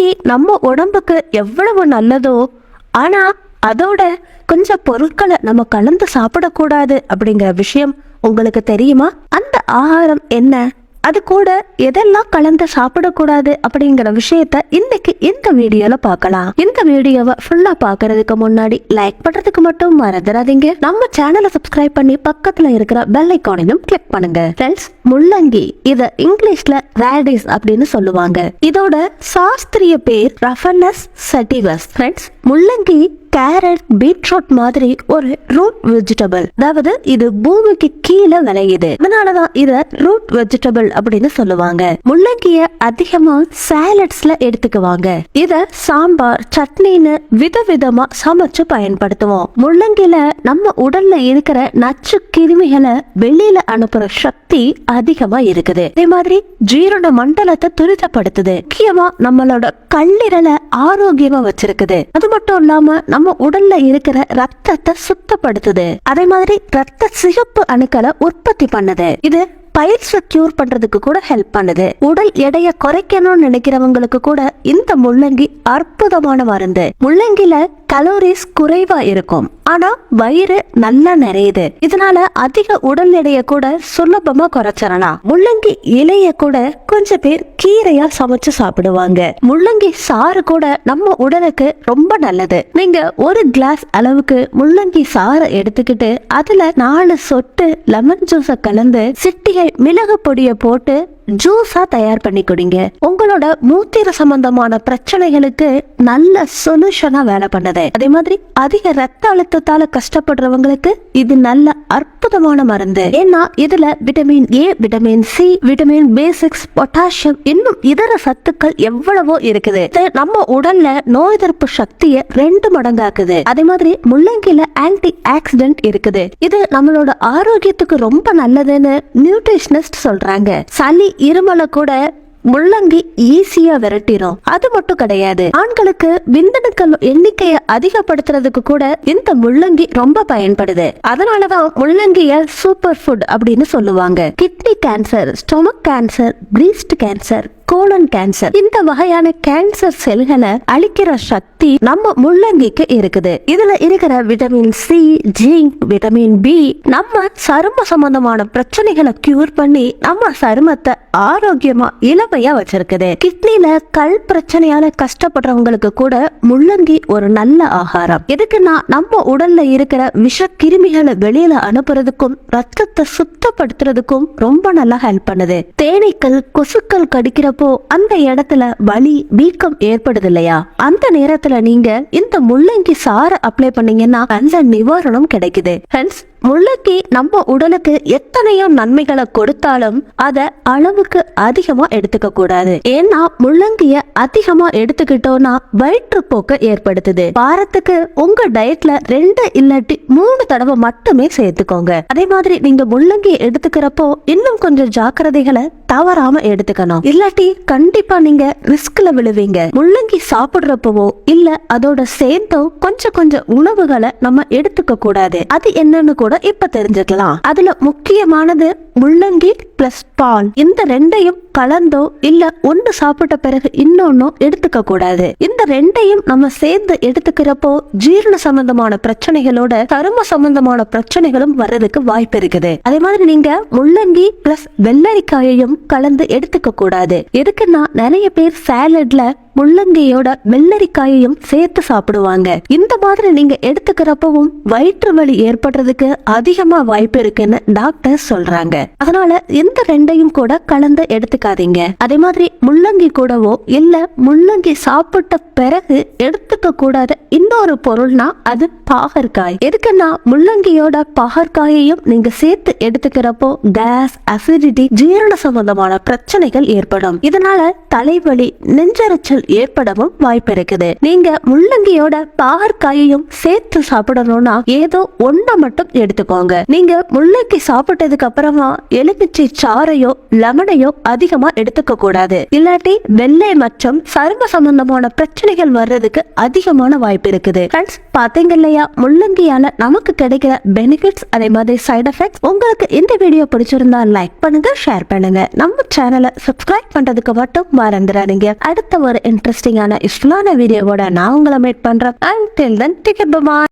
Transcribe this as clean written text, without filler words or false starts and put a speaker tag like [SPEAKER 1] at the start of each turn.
[SPEAKER 1] முள்ளங்கி நம்ம உடம்புக்கு எவ்வளவு நல்லதோ, ஆனா அதோட கொஞ்சம் பொருட்களை நம்ம கலந்து சாப்பிடக்கூடாது அப்படிங்கிற விஷயம் உங்களுக்கு தெரியுமா? அந்த ஆகாரம் என்ன, அது கூட எதெல்லாம் கலந்து சாப்பிடக்கூடாது அப்படிங்கிற விஷயத்த இன்னைக்கு இந்த வீடியோல பார்க்கலாம். இந்த வீடியோவை ஃபுல்லா பாக்குறதுக்கு முன்னாடி லைக் பண்றதுக்கு மட்டும் மறந்துடாதீங்க. நம்ம சேனலை சப்ஸ்கிரைப் பண்ணி பக்கத்துல இருக்கிற பெல் ஐகானையும் கிளிக் பண்ணுங்க. ஃப்ரெண்ட்ஸ், முள்ளங்கி இத இங்கிலீஷ்ல ரேடிஸ் அப்படின்னு சொல்லுவாங்க. இதோட சாஸ்திரிய பேர் ரஃபனஸ் சட்டிவஸ். ஃப்ரெண்ட்ஸ், முள்ளங்கி கேரட், பீட்ரூட் மாதிரி ஒரு ரூட் வெஜிடபிள். அதாவது இது பூமிக்கு கீழே விளையுது. அதனாலதான் இத ரூட் வெஜிடபிள் அப்படின்னு சொல்லுவாங்க. முள்ளங்கிய அதிகமா சாலட்ஸ்ல எடுத்துக்குவாங்க. இத சாம்பார், சட்னின்னு விதவிதமா சமைச்சு பயன்படுத்துவோம். முள்ளங்கில நம்ம உடல்ல இருக்கிற நச்சு கிருமிகளை வெளியில அனுப்புற சக்தி அதிகமா இருக்குது. அதே மாதிரி ஜீரண மண்டலத்தை துரிதப்படுத்துது. முக்கியமா நம்மளோட கல்லீரலை ஆரோக்கியமா வச்சிருக்குது. அது மட்டும் இல்லாம நம்ம உடல்ல இருக்கிற ரத்தத்தை சுத்தப்படுத்துது. அதே மாதிரி ரத்த சிகப்பு அணுக்களை உற்பத்தி பண்ணுது. இது பயிற்சியை கியூர் பண்றதுக்கு கூட ஹெல்ப் பண்ணுது. உடல் எடையை குறைக்கணும்னு நினைக்கிறவங்களுக்கு கூட இந்த முள்ளங்கி அற்புதமான மருந்து. முள்ளங்கில கலோரிஸ் குறைவா இருக்கும், ஆனா வயிறு நல்லா நிறையுது. இதனால அதிக உடல் எடையை கூட சுலபமா குறைச்சிடலாம். முள்ளங்கி இலைய கூட கொஞ்சம் பேர் கீரையா சமைச்சு சாப்பிடுவாங்க. முள்ளங்கி சாறு கூட நம்ம உடலுக்கு ரொம்ப நல்லது. நீங்க ஒரு கிளாஸ் அளவுக்கு முள்ளங்கி சாறு எடுத்துக்கிட்டு அதுல 4 சொட்டு லெமன் ஜூஸ கலந்து சிட்டிகை மிளகு பொடியை போட்டு ஜூஸா தயார் பண்ணி குடிங்க. உங்களோட மூத்திர சம்பந்தமான பிரச்சனைகளுக்கு நல்ல சொல்யூஷனா வேலை பண்ணுது. அதே மாதிரி அதிக ரத்த அழுத்தத்தால கஷ்டப்படுறவங்களுக்கு இது நல்ல அற்புதமான மருந்து. ஏன்னா இதுல vitamin A, vitamin C, vitamin B6, potassium, இன்னும் இதர சத்துக்கள் எவ்வளவோ இருக்குது. நம்ம உடல்ல நோய் எதிர்ப்பு சக்தியை 2 மடங்காக்குது. அதே மாதிரி முள்ளங்கில ஆன்டி ஆக்சிடென்ட் இருக்குது. இது நம்மளோட ஆரோக்கியத்துக்கு ரொம்ப நல்லதுன்னு நியூட்ரிஷனிஸ்ட் சொல்றாங்க. சளி, இருமலை கூட முள்ளங்கி ஈஸியா விரட்டிடும். அது மட்டும் கிடையாது, ஆண்களுக்கு விந்தணுக்கள் எண்ணிக்கையை அதிகப்படுத்துறதுக்கு கூட இந்த முள்ளங்கி ரொம்ப பயன்படுது. அதனாலதான் முள்ளங்கிய சூப்பர் ஃபுட் அப்படின்னு சொல்லுவாங்க. Kidney cancer, stomach cancer, priest cancer, colon cancer, இந்த வகையான கேன்சர் செல்களை அழிக்கிற சக்தி நம்ம முள்ளங்கிக்கு இருக்குது. இதுல இருக்கிற vitamin C, zinc, vitamin B நம்ம சரும சம்பந்தமான பிரச்சனைகளை கியூர் பண்ணி நம்ம சருமத்தை ஆரோக்கியமா இளமையா வச்சிருக்குது. கிட்னில கல் பிரச்சனையால கஷ்டப்படுறவங்களுக்கு கூட முள்ளங்கி ஒரு நல்ல ஆகாரம். எதுக்குன்னா நம்ம உடல்ல இருக்கிற விஷ கிருமிகளை வெளியில அனுப்புறதுக்கும் ரத்தத்தை சுத்தப்படுத்துறதுக்கும் ரொம்ப நல்லா ஹெல்ப் பண்ணுது. தேனீக்கள், கொசுக்கள் கடிக்கிற அந்த இடத்துல வலி, வீக்கம் ஏற்படுது இல்லையா, அந்த நேரத்துல நீங்க இந்த முள்ளங்கி சாறு அப்ளை பண்ணீங்கன்னா நல்ல நிவாரணம் கிடைக்குது. ஃப்ரெண்ட்ஸ், முள்ளங்கி நம்ம உடலுக்கு எத்தனையோ நன்மைகளை கொடுத்தாலும் அத அளவுக்கு அதிகமா எடுத்துக்க கூடாது. ஏன்னா முள்ளங்கிய அதிகமா எடுத்துக்கிட்டோம்னா வயிற்றுப்போக்க ஏற்படுத்துது. வாரத்துக்கு உங்க டயட்ல 2 இல்லாட்டி 3 தடவை மட்டுமே சேர்த்துக்கோங்க. அதே மாதிரி நீங்க முள்ளங்கி எடுத்துக்கிறப்போ இன்னும் கொஞ்சம் ஜாக்கிரதைகளை தவறாம எடுத்துக்கணும். இல்லாட்டி கண்டிப்பா நீங்க ரிஸ்க்ல விழுவீங்க. முள்ளங்கி சாப்பிடுறப்பவோ இல்ல அதோட சேர்த்தோ கொஞ்சம் உணவுகளை நம்ம எடுத்துக்க கூடாது. அது என்னன்னு கூட இப்ப தெரிஞ்சுக்கலாம். அதுல முக்கியமானது முள்ளங்கி பிளஸ் பால். இந்த 2ஐயும் கலந்தோ இல்ல ஒன்று சாப்பிட்ட பிறகு இன்னொன்னும் எடுத்துக்க கூடாது. இந்த 2ஐயும் நம்ம சேர்ந்து எடுத்துக்கிறப்போ ஜீரண சம்பந்தமான பிரச்சனைகளோட சரும சம்பந்தமான பிரச்சனைகளும் வர்றதுக்கு வாய்ப்பு இருக்குது. அதே மாதிரி நீங்க முள்ளங்கி பிளஸ் வெள்ளரிக்காயையும் கலந்து எடுத்துக்க கூடாது. எதுக்குன்னா நிறைய பேர் சாலட்ல முள்ளங்கியோட வெள்ளரிக்காயையும் சேர்த்து சாப்பிடுவாங்க. இந்த மாதிரி நீங்க எடுத்துக்கிறப்பவும் வயிற்று வலி ஏற்படுறதுக்கு அதிகமா வாய்ப்பு இருக்குன்னு டாக்டர் சொல்றாங்க. அதனால இந்த 2ஐயும் கூட கலந்து எடுத்துக்காதீங்க. அதே மாதிரி முள்ளங்கி கூடவோ இல்ல முள்ளங்கி சாப்பிட்ட பிறகு எடுத்துக்க கூடாத இன்னொரு பொருள்னா அது பாகற்காய். எதுக்குன்னா முள்ளங்கியோட பாகற்காயையும் நீங்க சேர்த்து எடுத்துக்கிறப்போ கேஸ், அசிடிட்டி, ஜீரண சம்பந்தமான பிரச்சனைகள் ஏற்படும். இதனால தலைவலி, நெஞ்செரிச்சல் ஏற்படவும் வாய்ப்பு இருக்குது. நீங்க முள்ளங்கியோட பாகற்காயையும் சேர்த்து சாப்பிடணும்னா ஏதோ ஒன்றை மட்டும் எடுத்துக்கோங்க. நீங்க முள்ளங்கி சாப்பிட்டதுக்கு அப்புறமா எலுமிச்சை சாறையோ லெமனையோ அதிகமா அதிகமா எடுத்துக்க கூடாது. இல்லாட்டி வெள்ளை மற்றும் சரும சம்பந்தமான பிரச்சனைகள் வர்றதுக்கு அதிகமான வாய்ப்பு இருக்குது. ஃப்ரெண்ட்ஸ், பாத்தீங்க இல்லையா, முள்ளங்கியால நமக்கு கிடைக்கிற பெனிஃபிட்ஸ் அதே மாதிரி சைடு எஃபெக்ட்ஸ். உங்களுக்கு இந்த வீடியோ பிடிச்சிருந்தா லைக் பண்ணுங்க, ஷேர் பண்ணுங்க. நம்ம சேனலை சப்ஸ்கிரைப் பண்றதுக்கு மட்டும் மறந்துடாதீங்க. அடுத்த ஒரு இன்ட்ரெஸ்டிங்கான யூஸ்ஃபுல்லான வீடியோவோட நான் உங்களை மீட் பண்றேன். Until then, take care, bye.